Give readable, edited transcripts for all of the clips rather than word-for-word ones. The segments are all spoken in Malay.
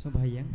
Sembahyang.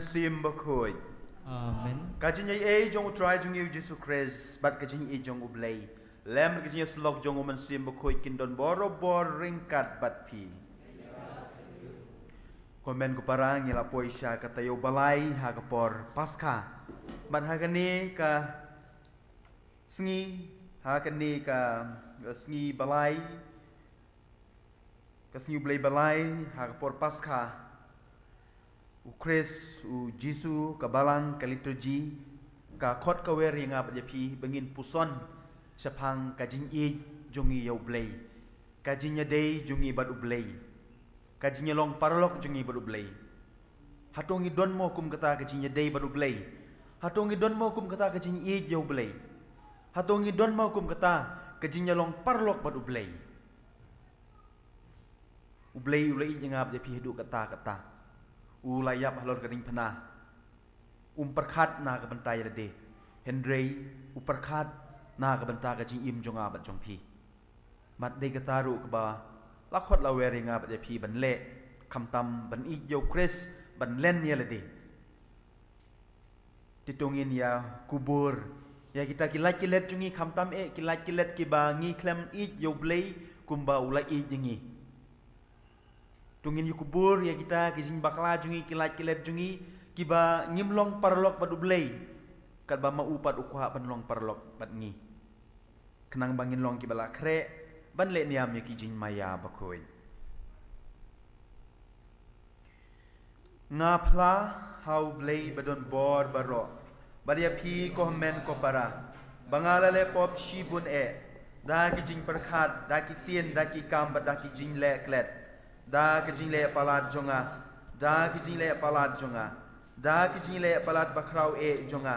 Sim bakhoi. Amen. Kajinya e jong utrai jong yu Jesus Christ, but kajinya e jong ublay. Lem kajinya slok jong uman sim bakhoi kindon boro bor ringkat bat pi. Komen ko parang ngila po isya katayo balay hagapor paska. Bat hagani ka sngi hagani ka sngi balay ka sngi ublay balay hagapor paska. U Chris, u Jisu, ka balang, ka liturgi, ka khot ka wer yang apa japi bengin puson sepang kajin i jungi yau blay, kajinya day jungi bad ublay, kajinya long parlok jungi bad ublay. Hatongi don mo kum kata kajinya day bad ublay, hatongi don mo kum kata kajin i yau blay, hatongi don mo kum kata kajinya long parlok bad ublay. Ublay yang apa japi hidup kata. Ulayap halor kading panah perkhat na ka bantai rade Henry perkhat na ka banta ka jing im jonga bat jong pi mat de gataru ka ba lakhot la weringa bat pi ban le khamtam ban i yo Chris ban len ya lade titungin ya kubur ya kita kilat kilat jungi khamtam kilat kilat ki ba ngi klem i yo blay kumba ulai i jingi tungin yu kubur ya kita kijing bakla jungi kilat kilat jungi kiba ngimlong parlok badu blay kat ba maupat ukha banlong parlok bat ngi kenang bangin long kibala kre ban le niam ya kijing maya bakoi ngapla hau blay badon bor baro badia pi ko men ko para bangala le pop shibun da kijing perkhat da ki tien da ki kam ba da kijing le klet da kijing le palat jonga da kijing le palat jonga da kijing le palat bakrau jonga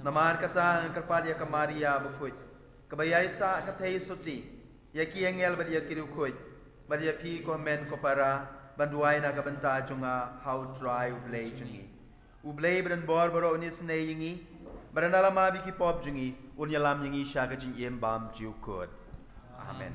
namar kata karpadia kamaria bukhut kabayai sa kathei suti yaki engel badia kiru khut badia pi ko men ko para banduai na kabanta jonga how dry ublay jungi ublay badan bor boro ni sne yingi badanala ma biki pop jungi unyalam yingi sha kijing yem bam jiu kut amen.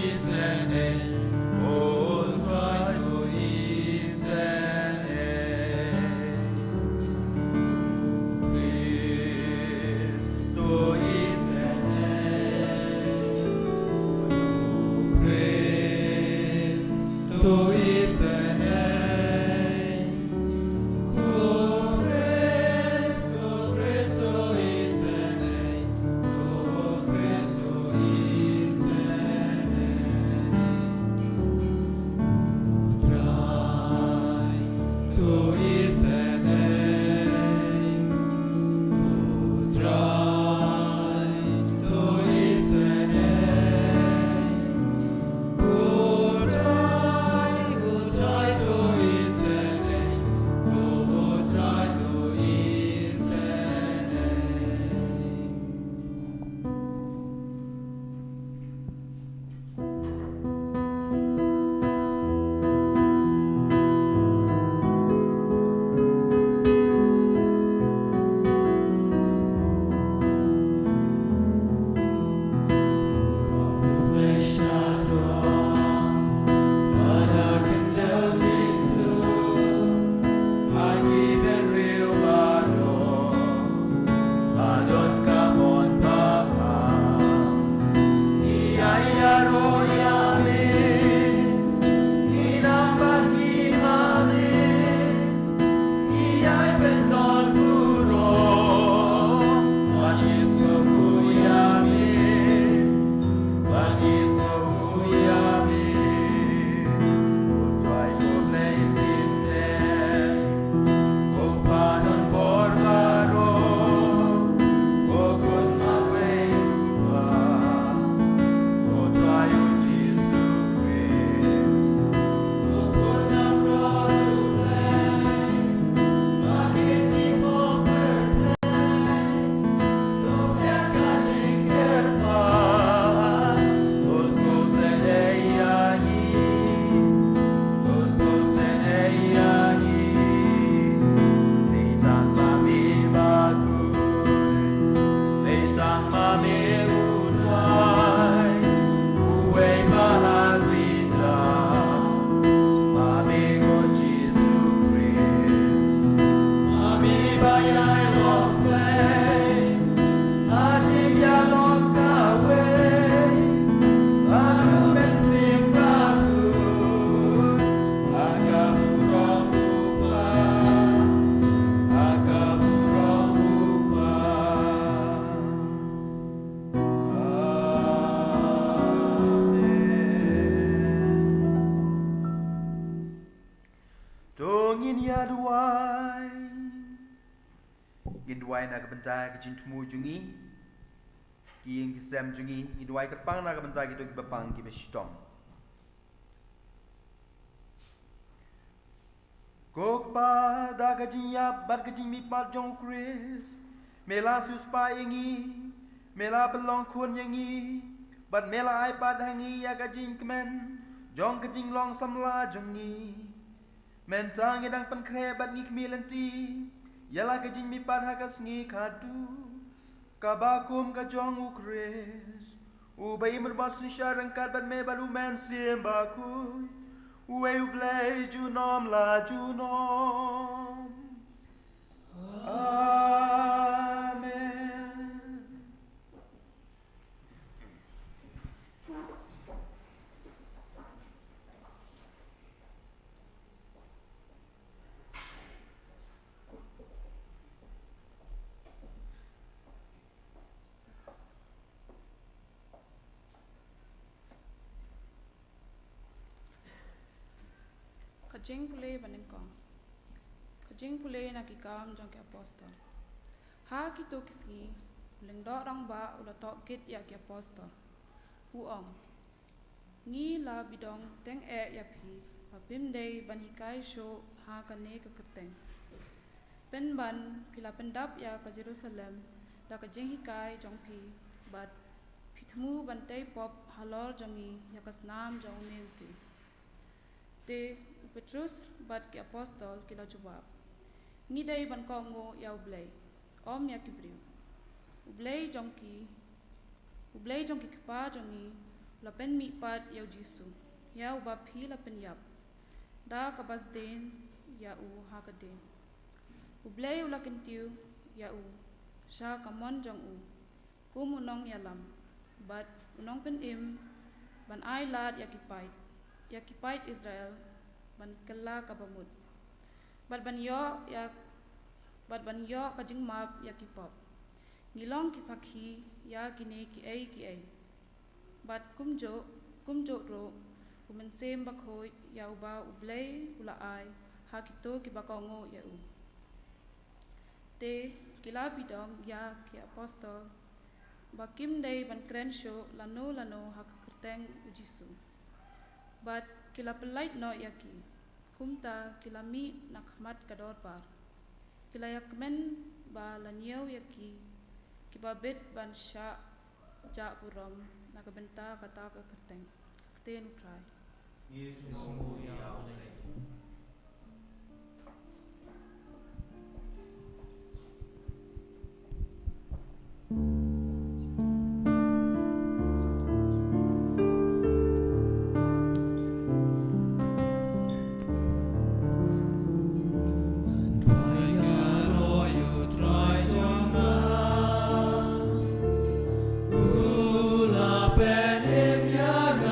Is Gidwai na kabenta kijin tumu jungi Giying kisem jungi Gidwai kerpang na kabenta gitu kibapang kibestom Kokpa da kajin yap bar kajin mi pat jong Chris Mela suspa ingi Mela belong kun yangi Bat mela iPad hangi ya kajin kemen Jong kajin long samla jungi Mentang edang penkrebat ngi kemilanti Yalah kajin mi pat hakas ngi kadu Kabakum kajong ukris Ubay merbas syarang bat me balu men simbaku Uwe ublay junom la junom Amen Kajing pulih banengkong. Kajing pulih nak ikam jong ke apostol. Ha kitu kisgi, lengdok rang ba ula tok kit ya ke apostol. Uong. Ngi la bidong teng ya phi, papim day ban hikai show ha kane ke keteng. Pen ban pila pendap ya ke Jerusalem, da kajing hikai jong phi, bat pitmu bantai pop halor jongi ya kasnam jong neuti. Te Petrus bat ke apostol kila jawab. Ni day ban ko ngo ya ublay. Om ya kibriu. Ublay jongki kipa jongi lapen mi pat ya jisu. Ya uba phi lapen yap. Da kabas den ya u hakaden. Ublay ulakin tiu ya u. Sha kamon jong u. Kum unong ya lam. Bat unong pen im ban ai lad ya kipait. Ya kipait Israel ban kala kabamut bat ban yo kajing map ya kipop ngilong kisakhi ya kine ki ai bat kumjo ro kumensem bakhoi ya uba ublay ula ai ha kito ki bakongo ya u te kila bidong ya ki apostol bakim day ban krensho lano ha kerteng ujisu bat kila pelait no yaki kumta kila mi nakmat kador par kila yakmen ba lanyau yaki kibabet ban sha ja purom nakabenta kata ke kerteng kten utrai Yesus mu ya Allah Ula penim yaga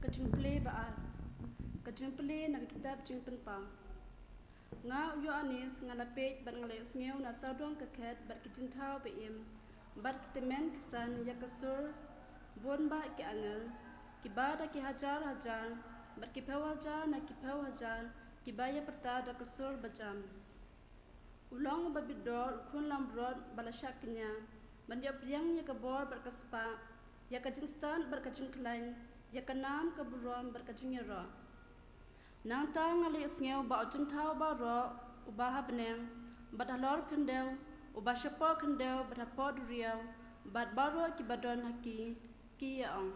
kajing play baal kajing play na kitab jing penpang nga uyo anis nga lapej bat nga layos ngeo na sadong kaket bat kijing tao beim bat kitemen kisan yakasur bon ba ki angel kibada ki hajar bat ki hajar na ki hajar kibaya perta da kasur bajam ulong babidor kun lambrod balashaknya bandia priang ya kabor berkaspa ya kajingstan berkajing klain ya kanam kaburom berkajing ro nang ta ngali ngeu ba ojun tau ba ro ubaha beneng bat halor kendel uba shapo kendel bat hapod riau bat baro ki badon haki ki ya ong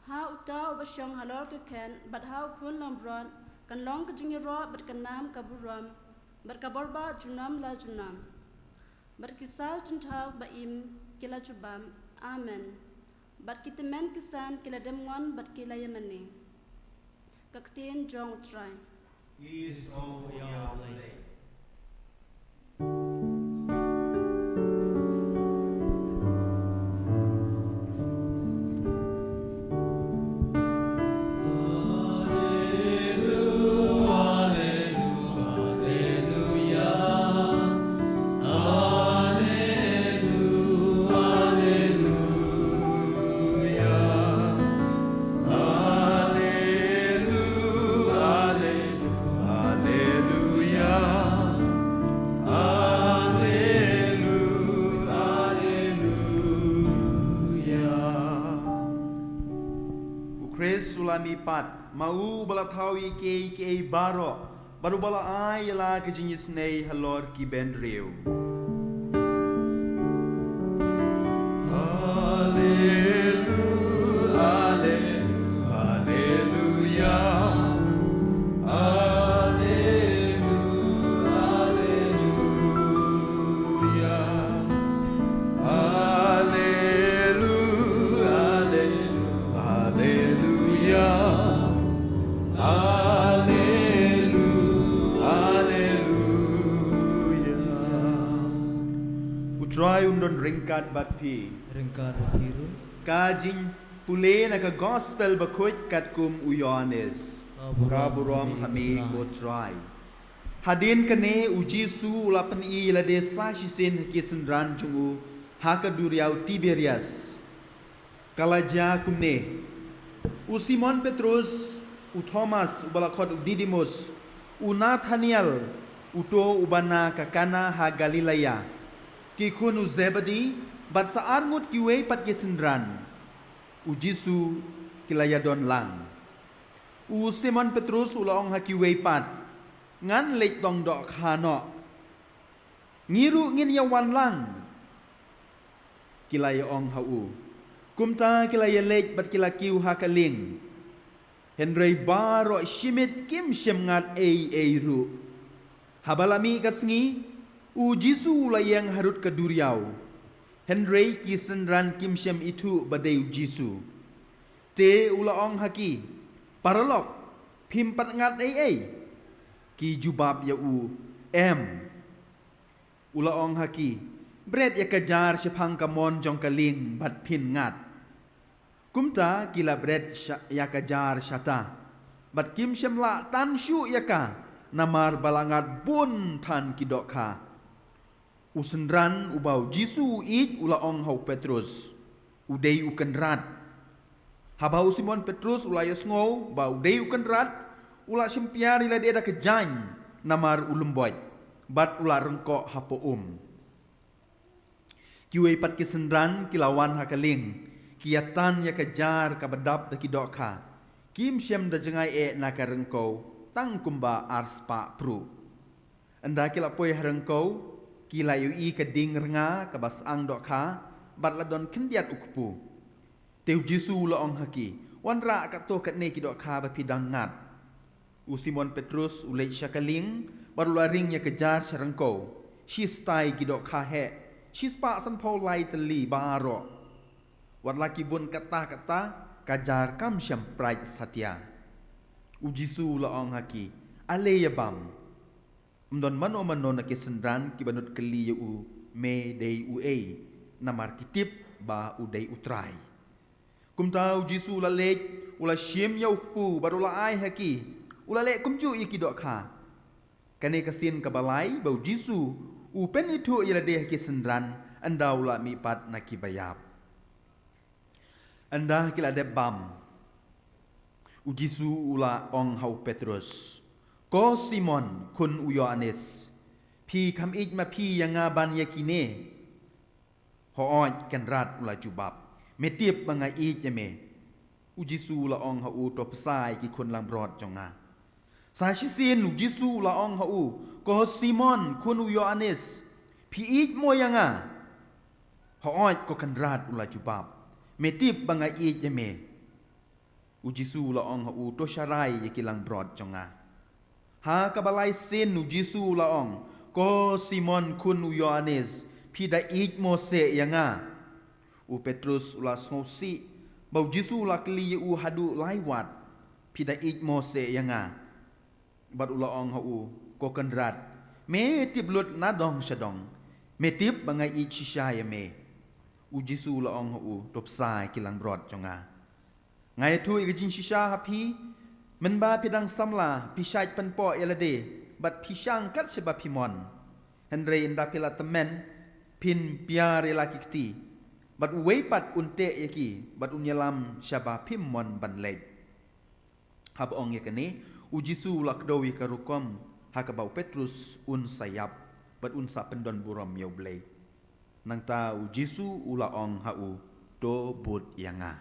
ha uta uba syong halor ke ken bat hau kun lambrod kan long kajing ro bat kanam kaburom berkaborba junam la junam berkisau centau baim kila jubam amen berkitemen kisan kila demwan berkila yamani kaktien jong utrai Yesu ya blai. Sulami pat mau bala thawi ke baro baru bala ai la ke jinis nei halor ki ben reu Try undon ringkat bat pi Ringkar biru. kajing pule na ka gospel bakoit kat kum uyones kaburom hami ko try hadin kane ujisu ulapan I la desa shisen kisendran jungu haka duriau Tiberias kalaja kumne u Simon Petrus u Thomas u balakot u Didymus u Nathaniel uto ubana kakana ha Galilea ki kunu Zebedi bat sa arngut kiwe pat kisendran u Jisu kilayadon lang u Simon Petrus ulong ha kiwe pat ngan lek dong dok khano ngiru ngin yawan lang kilaya ong ha u kumta kilaya lek bat kilakiu ha kaling Henry baro shimit kim shem ngat ei ru habalami kasngi u Jisu layang harut ke duriau Henry kisendran kim shem itu badai Jisu te ulaong haki paralok pimpat ngat ei ki jubab ya u em ulaong haki bret ya kejar sepang kamon jong kaling bat pin ngat kumta kila bret ya kejar syata bat kim shem la tan shu ya ka namar balangat bun tan kidokha usendran ubau Jisu ik ulaong hau Petrus udei ukan rat habau Simon Petrus ulayos ngau bau udei ukan rat ula simpiari la deda kejany namar ulumboy bat ula rengkok hapo kiwe pat kisendran kilawan hakaling kiatan ya kejar kabadap da kidokha kim shem da jengai na karengkau tang kumba arspa pru anda kila poi harengkau kilayu I keding renga kabas ang dokha bat ladon kendiat ukpu teu Jisu laong haki wanra kato katne ki dokha ba pidang ngat u Simon Petrus ulai syakaling baru laring ya kejar sarengkau shistai ki dokha he shispa san pau lai teli baro wat laki bun kata kajar kam syam prai satya u Jisu laong haki ale yabam mdon mano na kisendran kibanut keli u me dei u namar kitip ba u dei utrai kumtau Jisu la lek ula shim yau pu baru la ai haki ula le kumju iki dok kha kane kasin ka balai bau jisu u pen itu ila deh ki sendran anda ula mi pat na ki bayap anda kila de bam u jisu ula ong hau Petrus ko Simon kun u Yohanes pi kam ik ma pi yang ban yakine ho oi kan rat ula jubab metip bangai i jeme u jisu la ong ha u to psai ki kun lang brod jonga sa shi sin u jisu la ong ha u ko Simon kun u Yohanes pi ik mo yanga ho oi ko kan rat ula jubab metip bangai i jeme u jisu la ong ha u to sharai ki lang brod jonga ha ka balai sin u jisu la ong ko Simon kun u Yohanes pi da ik mo se yanga u Petrus ula sngosi bau jisu la kli u hadu laiwat pi da ik mo se yanga bat ula ong ha u ko kanrat me tip lut na dong shadong me tip bangai i chisha ya me u jisu la ong ha u top sai kilang brod jonga ngai tu i jin shisha ha pi men ba pidang samla pi shait pen po elade bat pi shang kat seba pi mon henre inda pila temen pin piare la kikti bat uwei pat unte yaki bat unyalam shaba pim mon ban lej hab ong yakane u jisu lakdowi karukom hakabau Petrus un sayap bat un sa pendon buram yau blei nang ta u jisu ula ong ha u do but yanga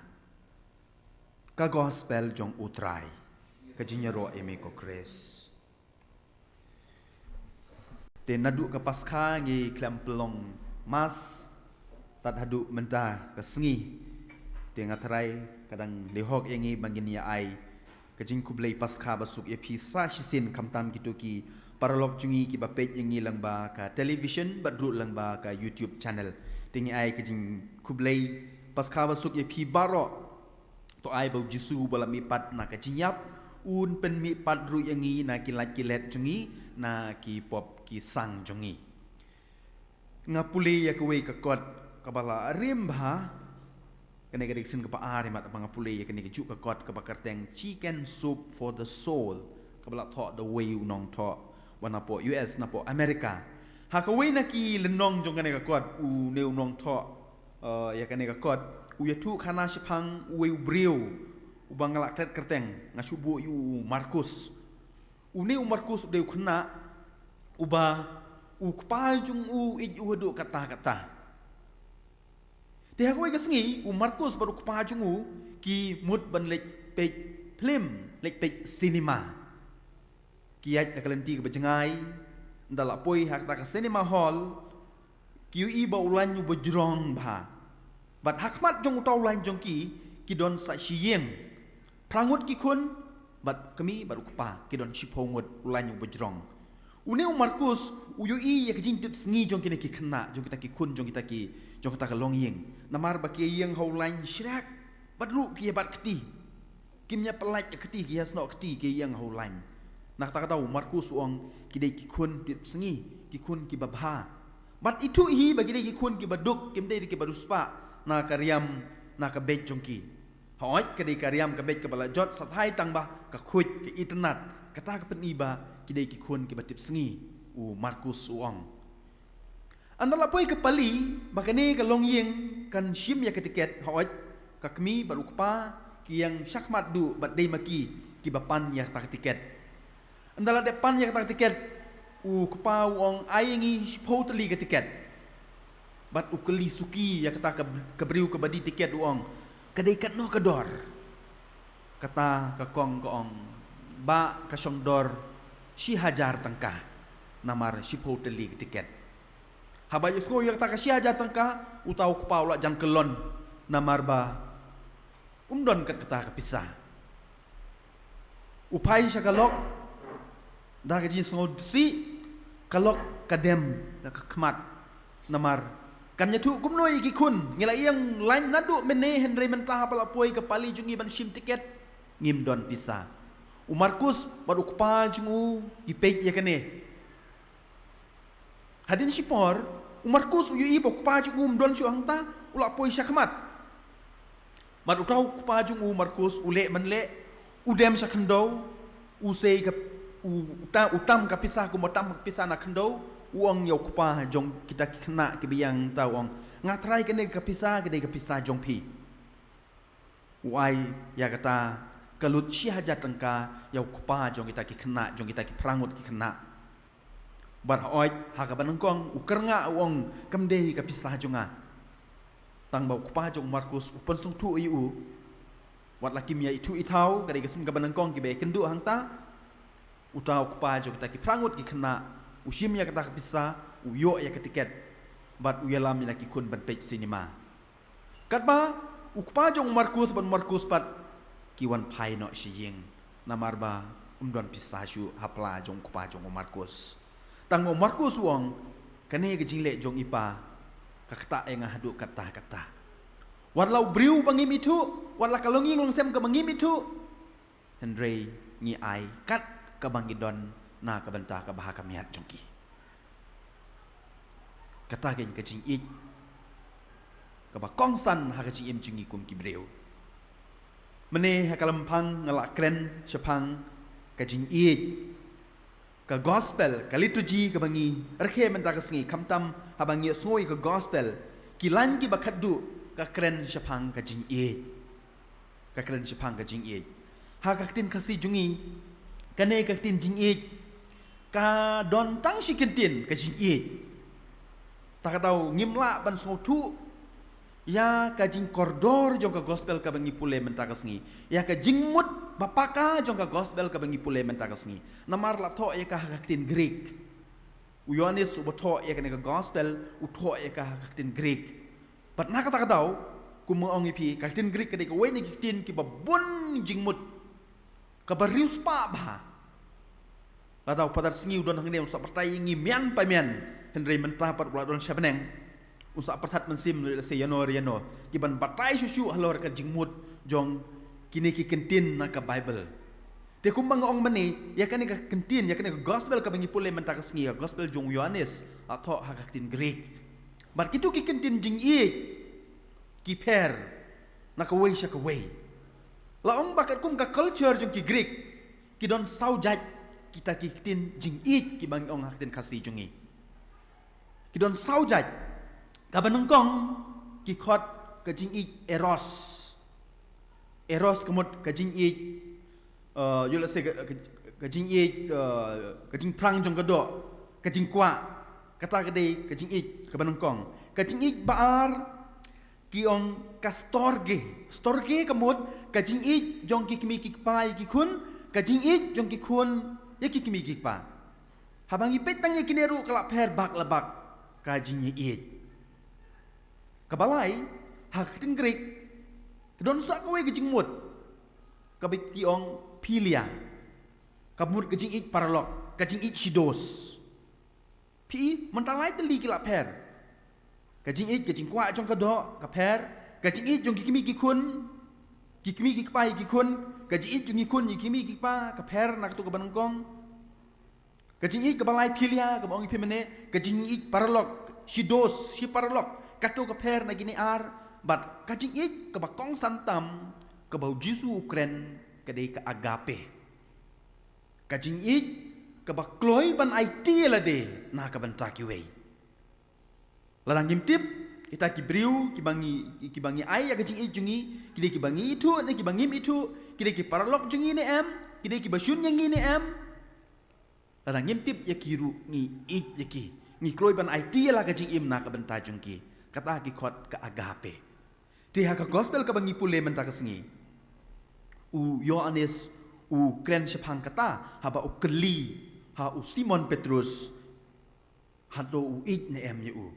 ka gospel jong utrai ka jinyaro eme ko kres te nadu ka paskha ngi klam pelong mas tat hadu menta ka sengi te ngatrai kadang lehok yengi bangin ya ai kajing kublai paskha basuk ya pisa shisin kamtam kituki paralog jungi ki bapet yengi langba ka television badru langba ka YouTube channel tingi ai kajing kublai paskha basuk ya pi baro to ai bau jisu bala mi pat na kajinyap un pen mi pat ru yengi na kilat kilet jungi na ki pop ki sang jungi ngapuli ya kuwe ka kot kabala rimba kene gadik sin ka paare mat pangapule ya kene juk ka kot ka bakarteng chicken soup for the soul kabala tho the way nong tho wana po US na po America ha ka we na ki lenong jong kene ka kot u neu nong tho ya kene ka kot u ya tu khana shipang we briu u bangala kret kerteng ngasubu yu Markus u neu Markus deu khna uba u kpa jung u ij u do kata-kata Dia aku ikas ngi u Markus baru kpa jung u ki mut ban lek pe film lek pe cinema ki ai ta kalenti ke bajengai ndala poi hak ta ka cinema hall ki i ba ulan yu bojrong ba bat hakmat jong tau lain jong ki don sa shiyeng prangut ki kun bat kami baru kpa ki don shipongut ulan yu bojrong Une Markus uyu i ya kajing tut sengi jong kini ki kena jong kita ki kun jong kita ka long yeng namar ba ki yeng hau lain shrak badru ki bat keti kimnya pelaj keti ki hasno keti ki yeng hau lain nak ta tahu Markus uang ki dei ki kun tut sengi ki kun ki babha bat itu hi bagi dei ki kun ki baduk kim dei ki baduspa na karyam na ka bet jong ki hoit ka dei karyam ka bet ka bala jot sathai tang ba ka khuj ki internet kata ka peniba kidai ki kun ki batip sengi u Markus uang andala poi ke pali bakane ka long yeng kan shim ya ketiket hoit ka kami baru kpa ki yang syakmat du bat dei maki ki bapan ya tak tiket andala depan ya tak tiket u kpa uang ayengi shpotli ke tiket bat u keli suki ya kata ka briu ke badi tiket uang kadai kat no kedor kata ka kong ka ong ba ka syong dor si hajar tangka namar si poteli tiket habai usko yang tak si hajar tangka utau kepala jang kelon namar ba umdon kat kata kepisah upai syakalok dah kajin sengod si kalok kadem dak kemat namar kan nyatu kumnoi ki kun ngila yang lain nadu mene henry mentah pala poi kepali jungi ban sim tiket ngim don pisah Markus baru kpa jungu ipej ya kene hadin sipor Markus uyu ibo kpa jungu don syu hangta ula poi syakmat Mat utau kupa jung Markus ule manle udem sa kendo usei ka utam ka pisah ku motam pisah na kendo uang yo kupa jong kita kena ke biang tawong ngatrai kene ka pisah jong pi uai ya kata kalut syahajat tengka yo kupa jong kita kena jong kita prangut kena bar oi ha ka banengkong ukernga uang kamde ka pisah jonga tang bau kupa jong Markus upan sung tu iu wat laki mia itu itau kadai kesim ka banengkong ki be kendu hangta utau kupa jong kita prangut ki kena usim ya kata bisa uyo ya ketiket bat uyalam ya ki kun ban page cinema katba ukpa jong Markus ban Markus pat kiwan pai no shiying namarba umdon pisaju hapla jong kupa jong Markus tang mo Markus wong kane ke jingle jong ipa kakta enga hadu kata walau briu bangim itu wala kalongi long sem ka bangim itu Henry ngi ai kat ka bangidon na ka banta ka bahaka miat jongki kata gen ka jing ik ka ba kongsan ha ka jing im jingi kum ki briu mene ha kalampang ngala kren chapang ka jing ik ka gospel ka liturgy ka bangi rakhe man ta ka sngi kamtam habangi sngoi ka gospel kilan ki bakaddu ka kren shapang ka jing e ka kren shapang ka jing e ha ka tin kasi jungi kane ka tin jing e ka don tang shikintin ka jing e ta ka tau ngimla ban so tu ya ka jing kordor jong ka gospel ka bangi pule man ta ka sngi ya ka jing mut bapaka jong ka gospel ka bangi pule men tagasngi namar la tho ya ka haktin Greek Yohanes ubotho ya ka gospel utho ya ka haktin Greek pat na kata daw kumong ipi haktin Greek ka de ko weni kitin ki babon jingmut ka barius pa ba la daw padar sngi udon hangne usa partai ngi mian pa mian Henry mentah pat bulan Syabneng usa persat mensim se yano ki ban batai susu halor ka jingmut jong kini ki kentin na ka Bible. Te kumbang ong mani ya kani ka kentin ya kani ka gospel ka bangi pule mentaka sngi gospel jong Yohanes atau hakatin Greek. Bar kitu ki kentin jing i ki per na ka way sya ka way. La ong bakat kum ka culture jong ki Greek ki don saujat kita ki kentin jing i ki bangi ong hakatin kasi jong i. Ki don saujat ka banengkong ki khot ka jing i Eros kemud kajing i yula se kajing i kajing prang jong kado kajing kwa kata kadai kajing i ka banengkong kajing i baar ki ong ka storge kemud kajing i jong ki kimi ki pa ki kun kajing i jong ki kun ya ki kimi ki pa habangi petang ya kineru kala per bak labak kajing i kabalai hak tin Greek don sak kowe kejing mut kabik kiong pilia kabut kejing ik paralok kejing ik sidos pi mentalai teli kila per kejing ik kejing kwa jong kado ka per kejing ik jong kikimi kikun kikimi kikpai kikun kejing ik jong kikun kikimi kikpa ka per nak tu ka banengkong kejing ik kabalai pilia ka bong pimene kejing ik paralok sidos si paralok katu ka per na gini ar bat kajing ik ke bakong santam ke bau Jisu Ukren ke dei ke agape kajing ik ke bakloi ban IT la de na ka ban takiwe larang gimtip kita kibriu kibangi ai ya kajing ik jungi kide kibangi itu ne kibangim itu kide ki paralok jungi ne em kide ki basyun yang ni em larang gimtip ya kiru ngi ik yaki ngi kloi ban IT la kajing im na ka ban tajungki kata ki khot ke agape Tiha ka gospel ka bangi pule mentaka sngi. U Yohanes u kren shapang kata haba u keli ha u Simon Petrus hado u it ne em u.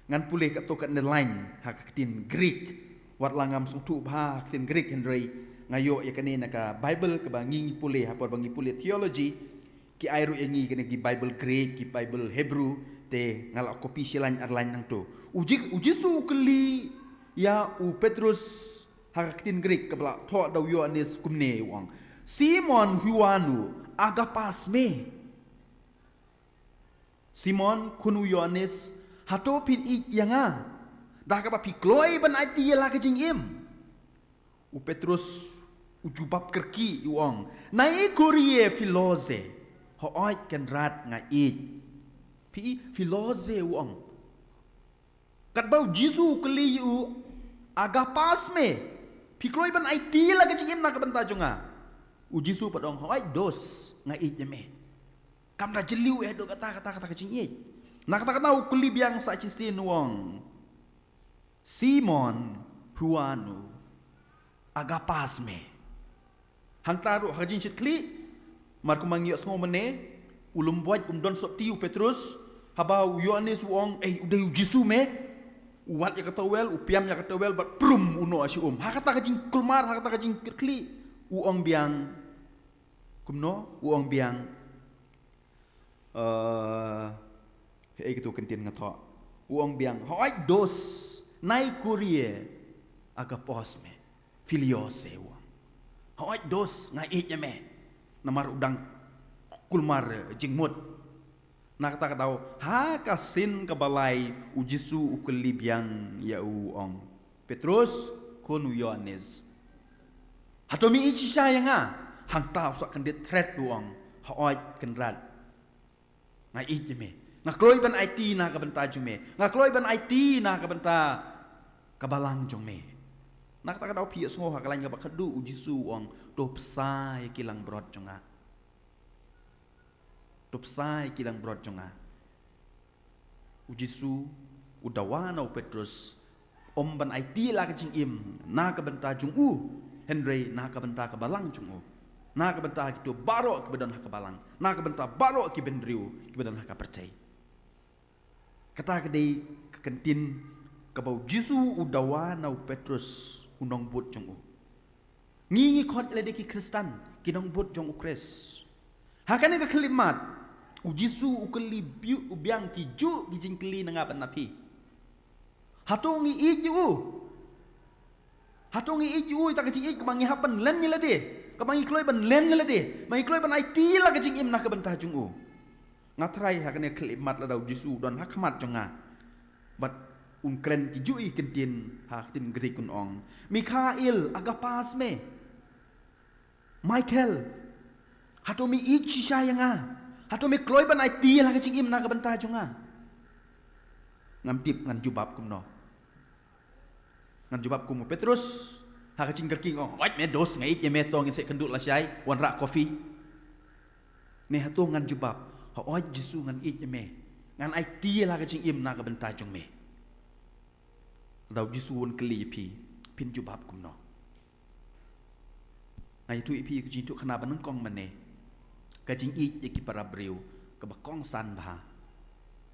Ngan pule ka to ka ne line ha ka tin Greek wat langam sung tu ba tin Greek Henry ngayo ya kanena ka Bible ka bangi pule ha por bangi pule theology ki airu engi kene ki Bible Greek ki Bible Hebrew te ngala kopi silan arlain nang tu. Uji su keli ya u Petrus hakatin Greek kabla tho daw Yohanes kumne wang Simon huanu agapas me Simon kunu Yohanes hato pin i yanga dah ka pi kloi ban ati la ka jing im u Petrus u jubab kerki uang nai kurie filoze ho oi kan rat nga it pi filoze uang kat bau Jisu keli u aga pas me pi kloi ban IT la ka jingim na ka banta junga u Jisu padong ho oi dos nga it me kam ra jeliu do kata ka jingit na kata u keli biang sa chistin uang Simon Huanu aga pas me hang taru hajin chitli mar ko mangiyo sngo mene ulum buat don sop tiu Petrus habau Yohanes wong udai Jisu me uwat ya kata wel upiam ya kata wel bat prum uno asi hakata kajing kulmar hakata kajing kli uong biang kumno uong biang gitu kentin ngato uong biang hoi dos nai kurie aga pos me filiose uang hoi dos ngai me namar udang kulmar jingmut nak tak tahu ha kasin kebalai ujisu ukelib yang ya uong Petrus konu Yohanes hatomi ichi sayanga hang tahu sak kendit threat uong hoi kendrat ngai me ngakloi ban IT na ka benta jume ngakloi ban IT na ka benta kabalang jong me nak tak tahu pia semua hakalan ka bakadu ujisu uong topsai kilang brod jonga topsai kilang brod jonga ujisu udawana Petrus ban IT la ka jing im na ka benta jung Henry na ka benta ka balang jung na ka benta kitu baro ke badan ka balang na ka benta baro ki bendriu ki badan ka percay kata kedai kentin kabau Jisu udawana Petrus unong but jong ngingi khot le de ki Kristan kinong but jong Kris hakane ka kalimat ujisu ukeli biu ubiang ki ju ki jingkli nanga panapi hatongi iju ta ka jing kamangi hapan len ni lade kamangi kloi ban len ni lade mangi kloi ban IT la ka jing im na ka bantah jong ngatrai hakane kalimat la dau Jisu don hakmat jonga bat kren ki jui kentin tin gri kun ong Mikhail aga pas me Michael hatomi ik sisayanga hatomi kloi ban IT la ka jing im na ka banta jonga ngam tip ngan jubab kumno ngan jubab kum Petrus ha ka jing kerking ong wait me dos ngai je me tong se kendut la syai wan rak kopi ne hatu ngan jubab ha oi Jisu ngan ik je me ngan IT la ka jing im na ka banta jong me dau Jisu won keli pi pin jubab kumno ai tu pi ku jin tu khana banang kong mane ka jing i ki para breu ka ba kong san ba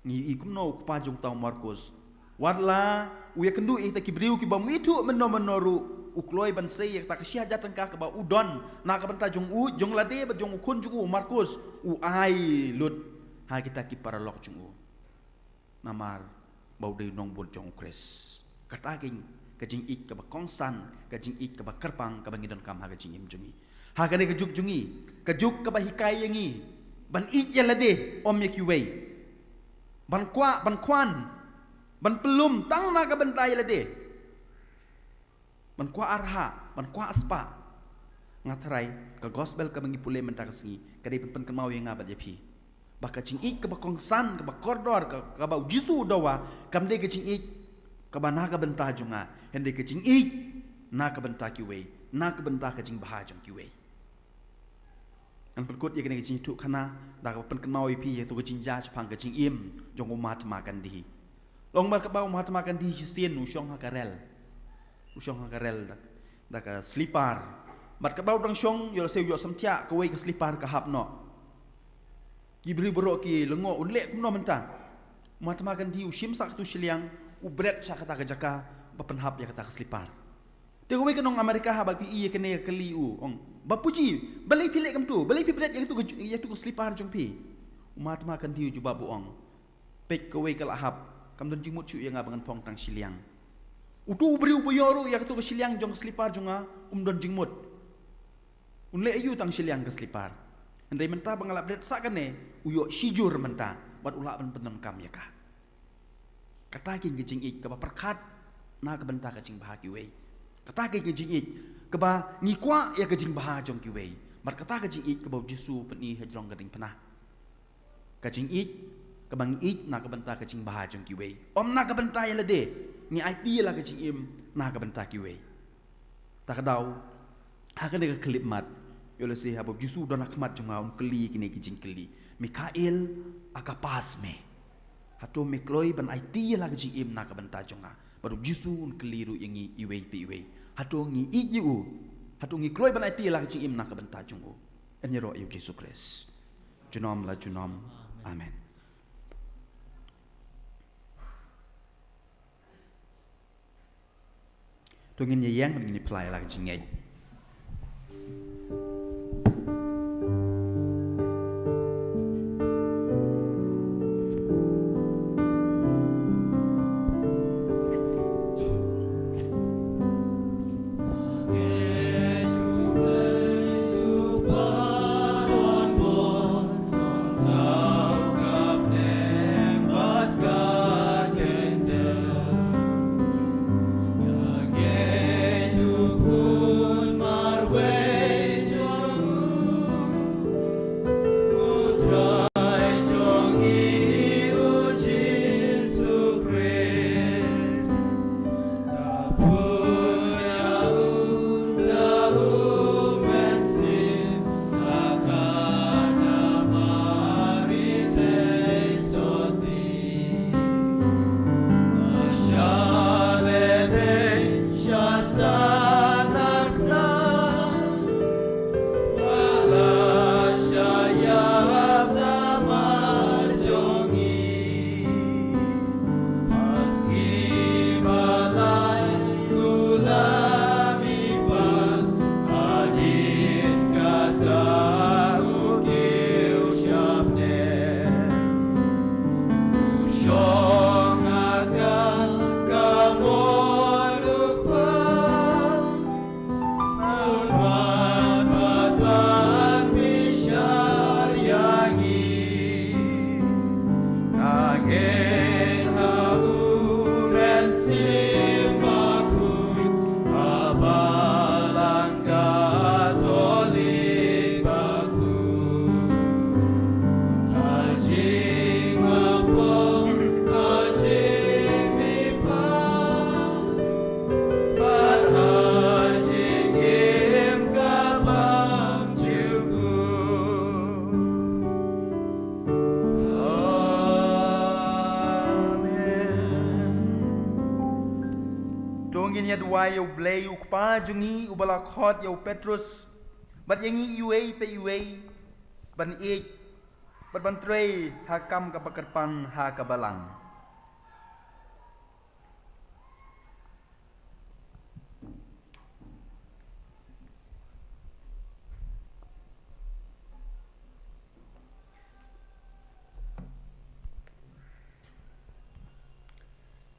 ni i kumno ku pa jong taw Markus warla u ya kendu i ta ki breu ki ba mitu menoru ukloi ban sei ta ka sia jatan ka ba udon na ka banta jong jong lade ba jong kun jong Markus ai lut ha kita ki para lok jong namar bau de nong bol jong Kris kata kajing ik ka bakong san kajing ik ka bakarpang ka bangidon kam ha kajing im jungi ha kane kajuk jungi kajuk ka bahikai yangi ban ik yalade om yakiwei ban kwan ban pelum tang na ka bantai lade ban kwa arha ban kwa aspa ngatarai ka gospel ka bangi pule mentakasi kadai pen kan mau yang ngabat yapi baka jing ik ka bakong san ka bakordor ka bau Jisu dawa kam de kajing ik kabana ka benta junga hende ke jing ik na ka benta kiwe na ka benta ka jing bahajong kiwe an perkut ye kene jing tu khana da ka pen kan mau pi ye tu ka jing ja chpang ka jing im jong umat makan di long mar ka ba umat makan di sien u shong ha karel da ka slipar mat ka ba dang shong yo se yo samtia ka we ka slipar ka hap no ki bri bro ki lengo unle kumno menta umat makan di u shim sak tu shiliang ubret sa kata jaka bapenhap ya kata keslipar tego we kenong Amerika ha bagi iye kene keli ong bapuji balai pilek kam tu balai pibret yang tu ya tu keslipar jong pi umat ma kan tiu juba bu ong pek ko we kala hap kam don jingmut chu yang abangan pong tang siliang utu beri uboyoru ya tu kesiliang jong keslipar jonga don jingmut unle ayu tang siliang keslipar andai menta bangalap bret sakane uyo sijur menta bat ulak ban penem kam ya ka kata king jing ik ka perkat na ka benta ka jing bahagi we kata ke jing ik ke ba ni kwa ya ke jing bah jong ki wei mat kata ke jing ik ke ba Yesu peni hajrong gading pena ke jing ik ke bang ik na ke benta ke jing bah jong ki wei om na ke benta ya lede ni IT la ke jing im na ke benta ki wei ta ka dau ha ke ne ke klip mat yo le se ha ba Yesu don akmat jong aun keli kini ki jing keli Mikael akapas me hato me kloi ban IT la ke jing im na ke benta jong a baru Yesu un keliru yangi iwei pe iwei hato ngi iu hato ngi kloi ban IT la ke jing im na ke benta jong o enyero yu Yesu Kristus junom la junom amen tôi ngin ye yang ngin apply la ke jing ngai wai yo blei ukpa jungi ubala khot yo Petrus bat yangi iwei pe iwei ban ik bat ban trei hakam ka pakerpang ha ka balang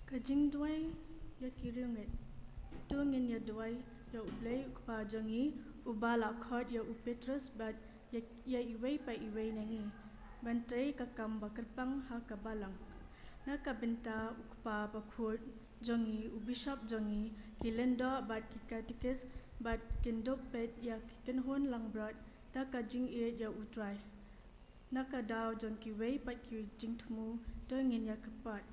Kajing duai ya kiringet tungin ya duai ya ublei ukpa jangi ubala khot ya Petrus bat ya iwei pa iwei nangi bantai kakam bakerpang ha kabalang na kabenta ukpa bakhut jangi ubishop jangi kilenda bat kikatikis bat kindok pet ya kikenhon langbrat ta kajing e ya utrai na kadau jong kiwei pat ki jingthmu tungin ya kapat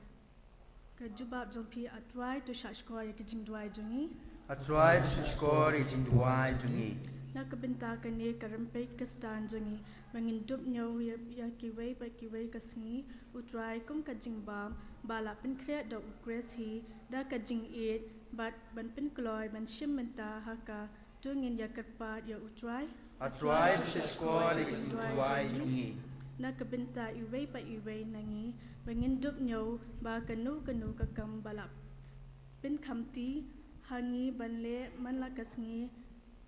Kajubab jompi atrai tu shashkor ya kijing duai jungi. Atrai shashkor ya kijing duai jungi. Na kabenta kane karampai kastan jungi. Mangindup nyaw ya kiwei pa kiwei kasngi. Utrai kum kajing bam. Bala pen kreat da ukres hi. Da kajing eat. Bat ban pen kloy ban shim menta haka. Tungin ya kerpat ya utrai. Atrai shashkor ya kijing duai jungi. Na kabenta iwei pa iwei nangi. Mengindup nyaw ba kanu kakam balap. Pin kamti hangi banle man lakasngi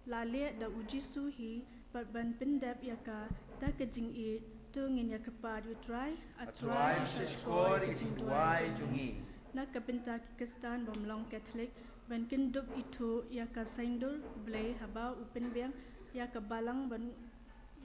lale da uji suhi bat ban pindap yaka da kajing it tungin yakapat utrai atrai shashkor kijing duai jungi. Na kabenta kikastan bomlong Catholic ban kindup itu yaka saindul blay haba upin biang yaka balang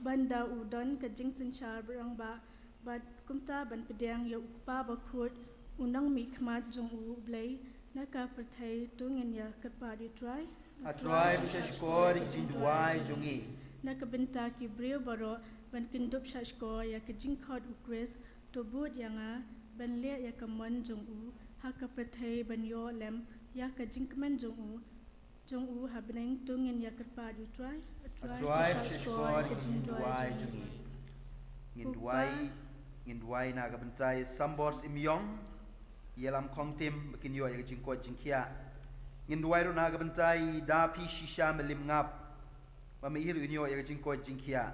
banda udon kajing senchar berang ba bat kumta ban pedang ya upa bakhut unang mi khmat jong u blai Naka pertai tungin ya kerpadi try. Atrai bishashkor jing duai jungi. Naka benta ki brio baro ban kindup shashko ya kejing khod ukres to bud yanga ban le ya kamon jong u haka pertai ban yo lem ya kejing kemen jong u habneng tungin ya kerpadi try. Atrai bishashkor jing duai jungi. Ngin duai naga bentai sambors imyong. Ialam kong tim bikin yo ya jing ko jing kia. Ngin duai ru naga bentai dapi shisha melim ngap. Mami iru inyo ya jing ko jing kia.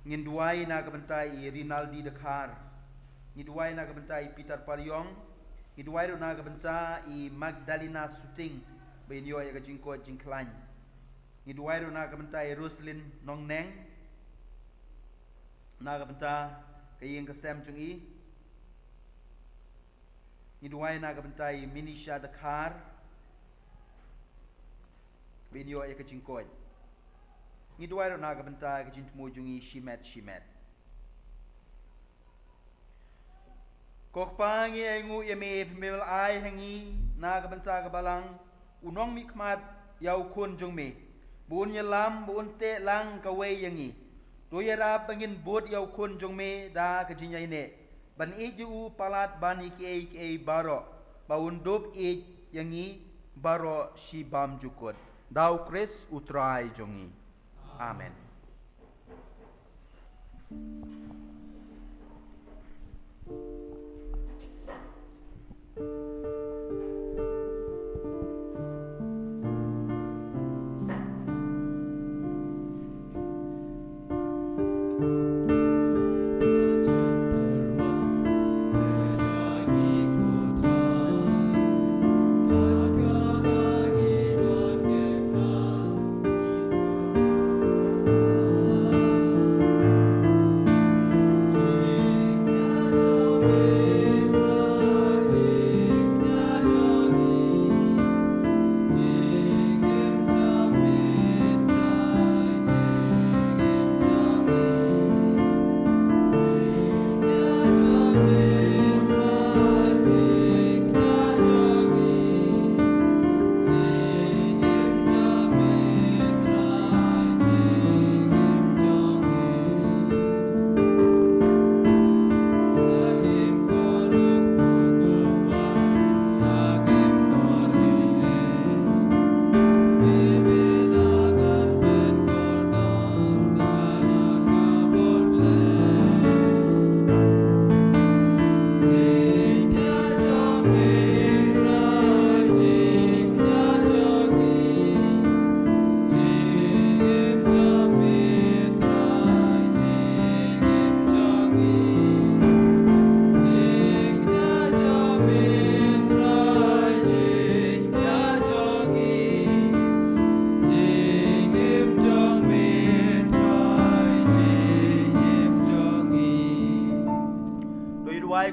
Ngin duai naga bentai Rinaldi Dakar. Ngin duai naga bentai Peter Pariong. Ngin duai ru naga bentai Magdalena Suting. Bain yo ya jing ko jing klan. Ngin duai ru naga bentai Roslyn Nong Neng. Naga bentai kayeng kesem jungi. Ngiduai naga bentai Minisha Dakar. Binyo ya kecing kod. Ngiduai naga bentai kecing temujungi Shimet. Kokpa ngi engu yeme pemel ai hangi naga bentai kebalang unong mikmat yau kun jung me. Bun yelam bun te lang kawe yangi. Toyera pengin bot yau kun jung me da kecing ine. Ban eju palat ban iki baro baun dop yangi baro shi bam jukut dau kris utrai jongi. Amen.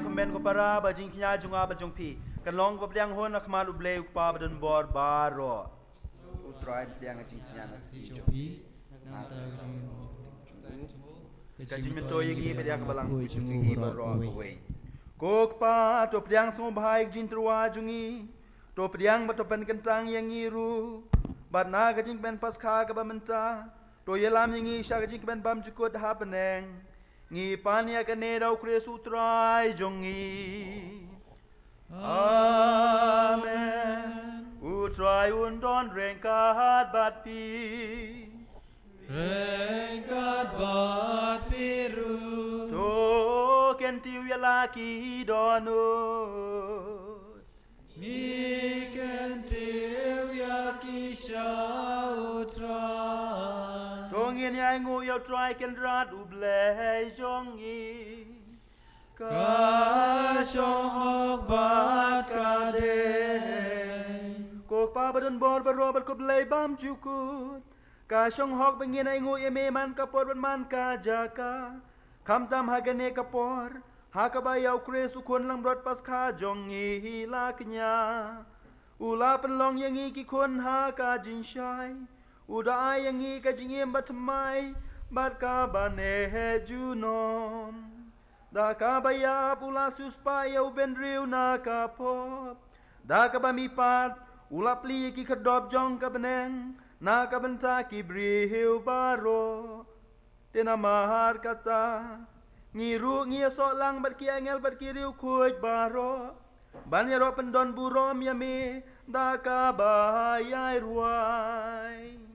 Komen ko para bajing kinya junga bajong pi kan long babliang hon akmal ublay ukpa badon bor baro utrai bliang jing kinya Jopi nanta kajing mento yegi media kabalang jungi baro kowe kok pa to bliang so bahai jin truwa jungi to bliang batopen kentang yang ngiru barna kajing ben paskha ka bamenta to yelam yangi sha kajing ben bam jukut ha peneng ngi pania kane dau kres utrai jongi. Amen. Utrai undon rengkat bat pi. Rengkat bat piru. To kentiu ya laki donut. Ni kentiu ya kisah utrai. Dongin yang ngu yau try ken rat ublay jongi. Ka shong bat kade. Kok pa badon bor barobat ko blay bam jukut. Ka shong hok bengin ay ngu yeme man kapor ban man ka jaka. Kam tam hagane kapor. Hakabayaw kres ukon lang brot pas ka jongi laknya. Ula penlong yang iki kon ha ka jinshay. Uda yang i kajingim batmai bat ka bane junom da ka baya pula suspaya uben riu na ka pop da ka ba mi pat ulap li ki kedop jong ka beneng na ka benta ki brihiu baro tena mahar kata ngiru ngia so lang bat ki angel bat ki riu kuj baro ban ya ro pendon burom ya mi da ka ba yai ruai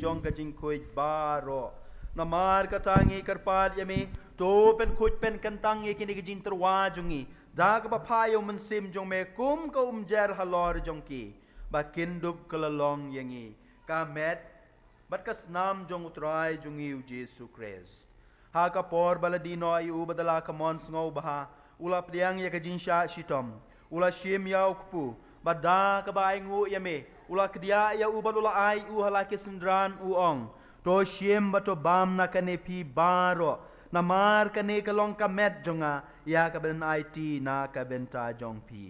jong ka jing kuj baro namar ka tangi karpad yami to pen kuj pen kantang ye kini jing terwa jungi da ka ba phayo men sim jong me kum ka jer halor jong ki ba kindub kalalong yangi ka met bat ka snam jong utrai jungi u Jesu Christ ha ka por baladino ay u badala ka mons ngau baha ula priang ye ka jing sha shitom ula shim yaw kpu bada ka ba ngu yami ula kedia ya uban ula ai u halaki sendran uong to shiem bato bam na kane pi baro na mar kane kalong ka met jonga ya ka ben IT na ka benta jong pi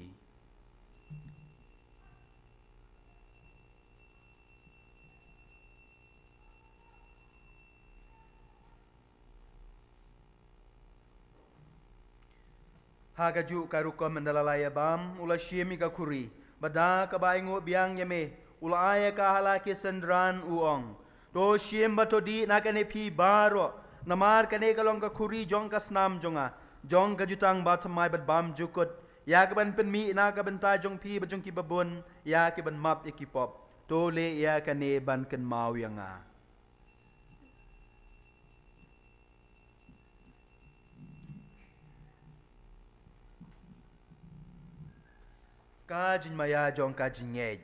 haga ju karu ko mendalalaya bam ula shiemi ka kuri bada ka baingo biang yame ula aya ka halaki sendran uong do shiem bato di na kane pi baro namar kane kalong ka kuri jong ka snam jonga jong ka jutang batamai bat bam jukut ya ka ban pen mi na ka benta jong pi bajong ki babun ya ki ban map ikipop to le ya kane ban ken mau yanga kajin maya jong kajin ngej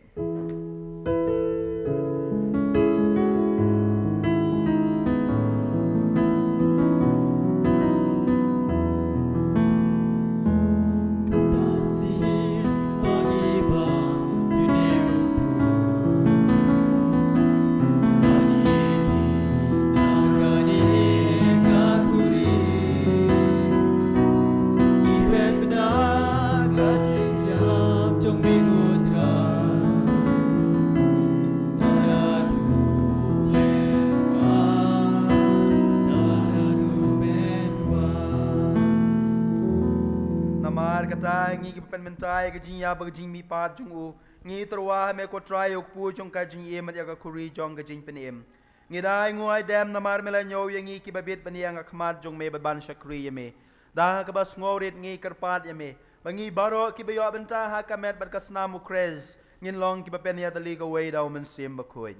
ngi ki pen mentai ka jing ya ba jing mi pa jung u ngi terwa me ko try ok pu jong ka jing em ya ka kuri jong ka jing pen em ngi dai nguai dem na mar mela nyo yangi ki babit ban yang khmat jong me ban shakri yeme da ka bas ngorit ngi karpat yeme bangi baro ki bayo benta ha ka met bat ka snamu krez ngin long ki ba pen ya dali ga way daw men sim ba khoi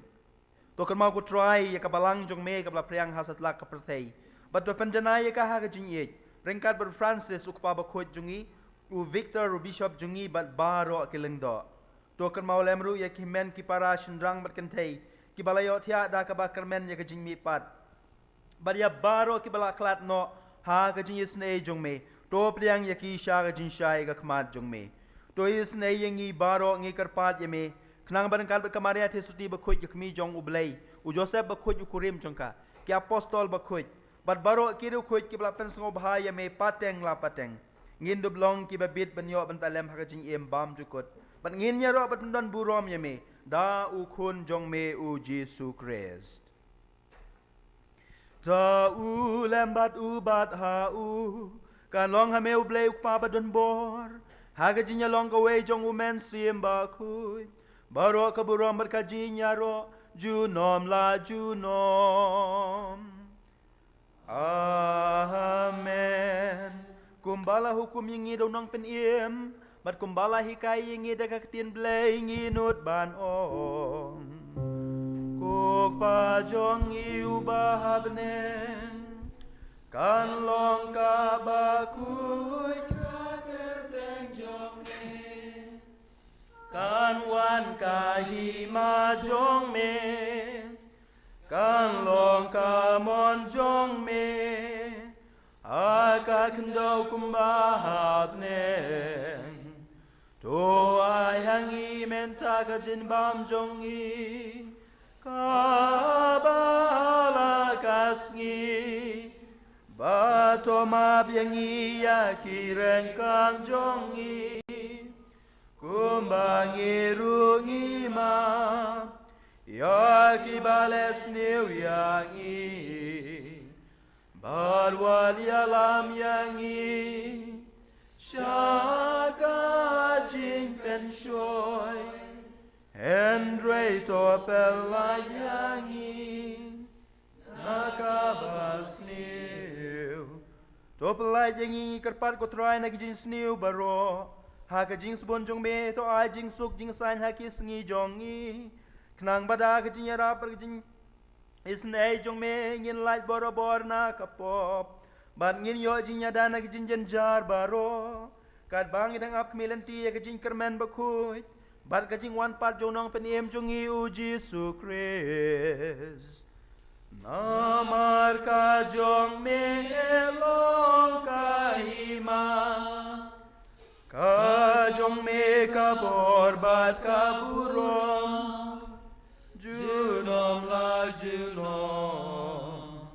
to kan ma ko try ya ka balang jong me ka bla priang hasat lak ka perthei bat to pen janai ka ha ka jing ye ringkat ber Francis ukpa ba khoi jungi u Victor u Bishop jungi bat baro kilengdo to kan mau lemru ya ki men ki para shindrang bat kentei ki balayo thia da ka ba kermen ya ka jing mi pat bar ya baro ki bala klat no ha ka jing isne jong me to priang ya ki sha ka jing shai ka khmat jong me to isne yangi baro ngi karpat ya me knang ban kal bat kamaria the suti ba khoi ki khmi jong u blai u Joseph ba khoi u kurim jongka ki apostol ba khoi bat baro ki ru khoi ki bala pen sngo bha ya me pateng la pateng ngin dublong ki babit banyo bantalem hakajing em bam jukot ban ngin ya ro bat don burom yeme da u khun jong me u Jesu Christ ta u lembat u bat ha u kan long ha me u blei pa ba don bor hakajing ya long ka we jong u men sim ba khu baro ka burom bat ka jing ya ro junom la junom. Amen. Kumbala hukum yang daw nang peniem, bat kumbala hikay yang dagaktin blay nginut ban om. Kuk pajong iubahab kan long ka bakuy ka kerteng jong me, kan wan ka hima jong me, kan long ka mon jong me, aka kendau kumbahab to ay hangi menta ka jin bam jong i, kabala kasngi, bato mabyangi ya kireng kang jongi, kumbangi rungi ma, ya kibales niu yangi, balwal yalam yangi, syaka jing penshoy, Hendrei topel yangi, nakabas niu. Topelai jengi kerpat ko try na kijing sniu baro. Ha kijing subonjong me to ai jing suk jing sain ha ki sngi jongi. Knang bada kijing yara per kijing isnei jong me ngin light boro bor na kapop. Bat ngin yo jing yada na kijing jenjar baro. Kat bang idang ap kmilanti ya kijing kermen bakuit. Bat kijing wan part jonong peniem jongi uji sukris. Namar ka jong me elong kahima, ka jong me ka borbat ka burong, junom la junom.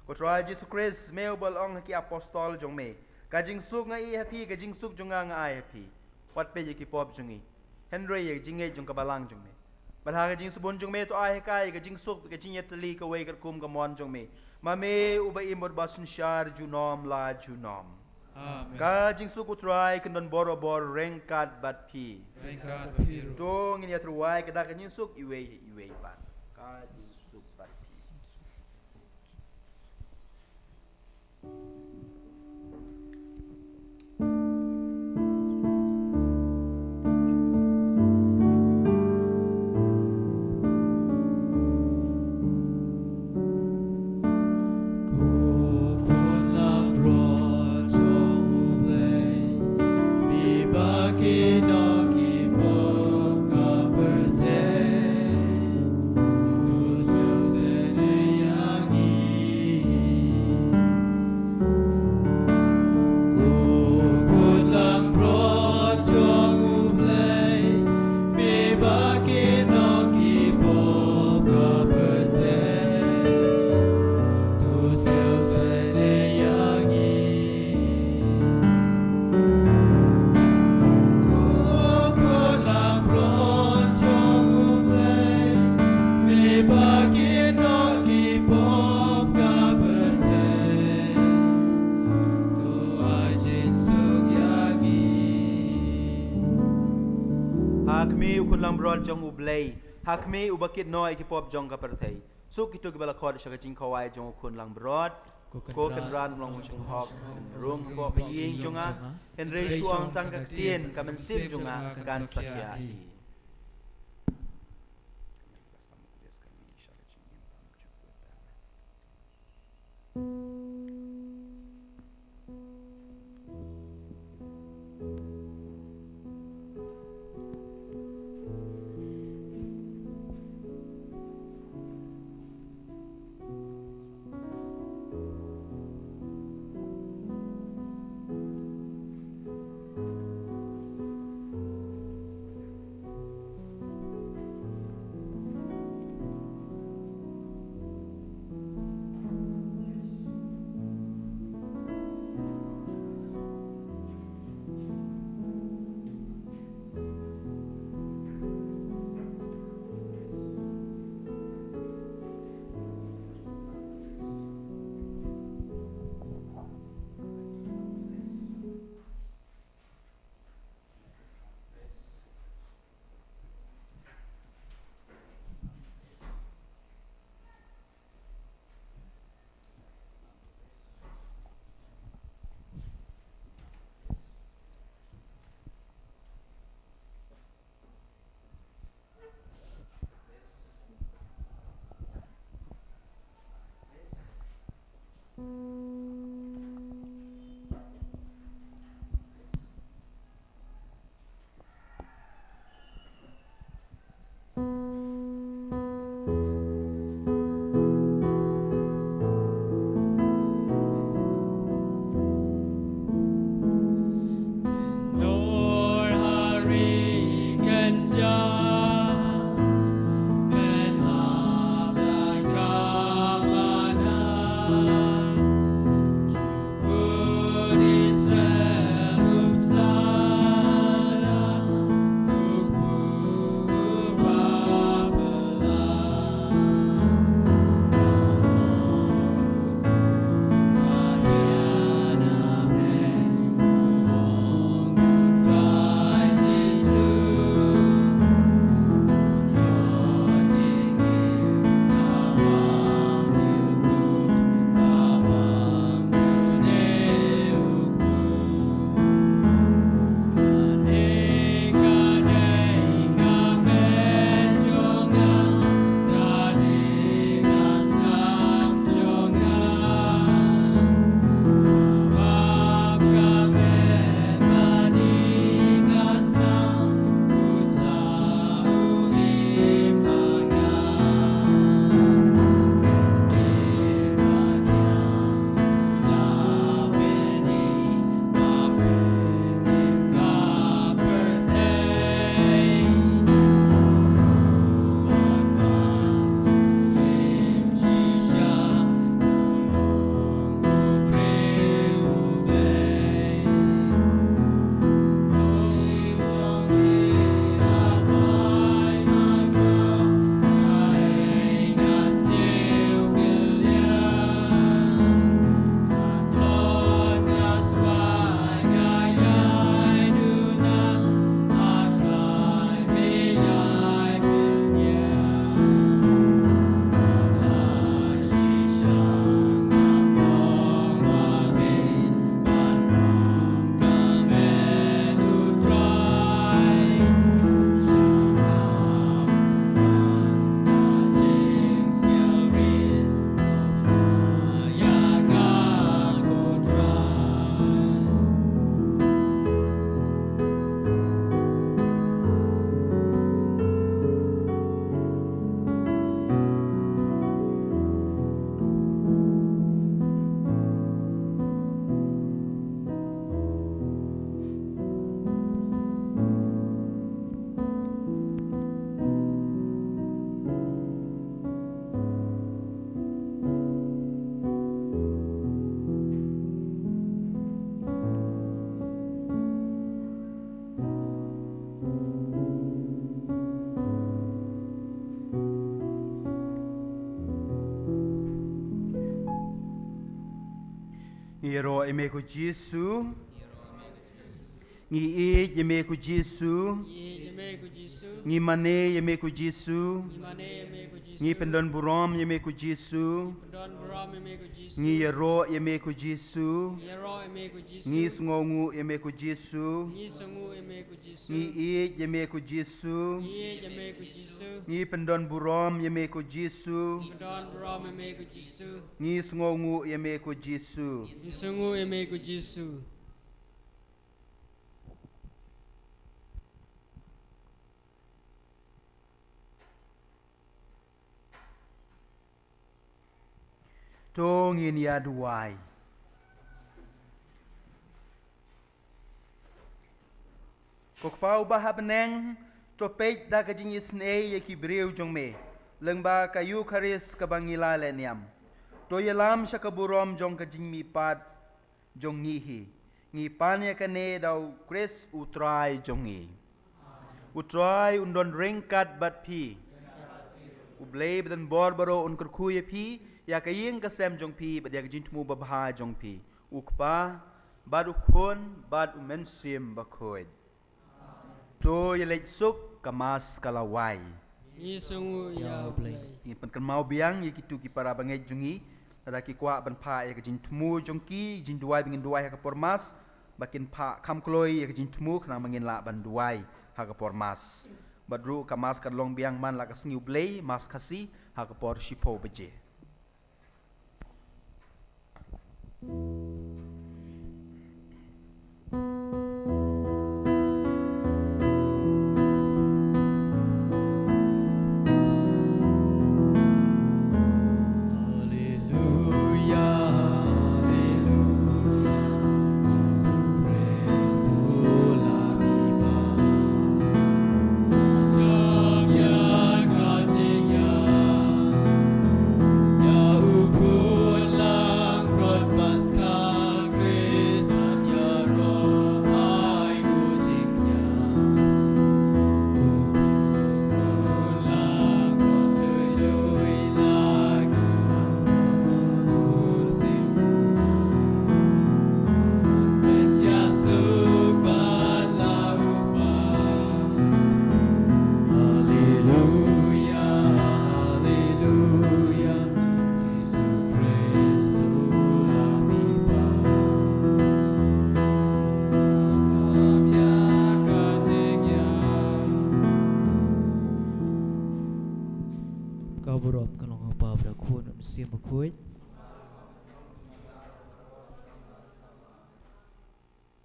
Ko try Jesus Christ me balong ki apostol jong me, ka jing suk ngai happy ka jing suk jong nga ai happy. Wat pe ki pop jongi, Henry ye jing e jong ka balang jong me. Balhaga jing subon jong me to ai kai ga jing suk ga jing yetli ka wei ga kum ga mon jong me ma me uba imod basun shar junom la junom. Amen. Ka jing suk utrai kendon boro bor rengkat bat pi Rengkat piru. to ngin yatruai ka da ka jing suk iwe ban ka jing suk bat pi. Jong ublay hakme ubakit no ay kipop jong kapertay so kito gibala khod sa kajing kawai jong kun lang broad ko kadran long jong hok rung ko ying jonga henry suang tang kaktien kamen sim jonga kan sakya i. Ngiro eme ku Jisu. Ngi eme ku Jisu. Ngi mane eme ku Jisu. Ngi pendon burom eme ku Jisu. Ngi yero eme ku Jisu. Ngi sngongu eme ku Jisu. Ngi eme ku Jisu. Ngi pendon burom eme ku Jisu. Ngi sngongu eme ku Jisu. Tongin ya duai. Kokpau bahab neng topek da kajing isne ye ki breu jong me. Lengba kayu karis kabangila leniam. To yelam syakaburom jong kajing mi pat jong ngihi. Ngi pan ya kane dau kris utrai jong ngi. Utrai undon ringkat bat pi. Ublay badan borbaro un kurkuye pi. Ya kaying kasem jong pi bad ya kajing tumu babha jong pi. Ukpa bad ukon bad umensim bakoid. To yelek suk kamas kalawai. Ini pen mau biang ye kitu ki para bangai jungi ada ki kwa ban pa ya kajing tumu jong ki jing duai bingin duai ha pormas bakin pa kam kloi ya kajing tumu kena mangin la ban duai ha pormas. Badru kamas kan long biang man la kasngi ublay mas kasi ha por shipo beje.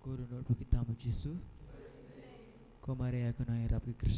Guru Nur Bukit Tamu Jisu, Ko Maria Kunai Rabi Kristus.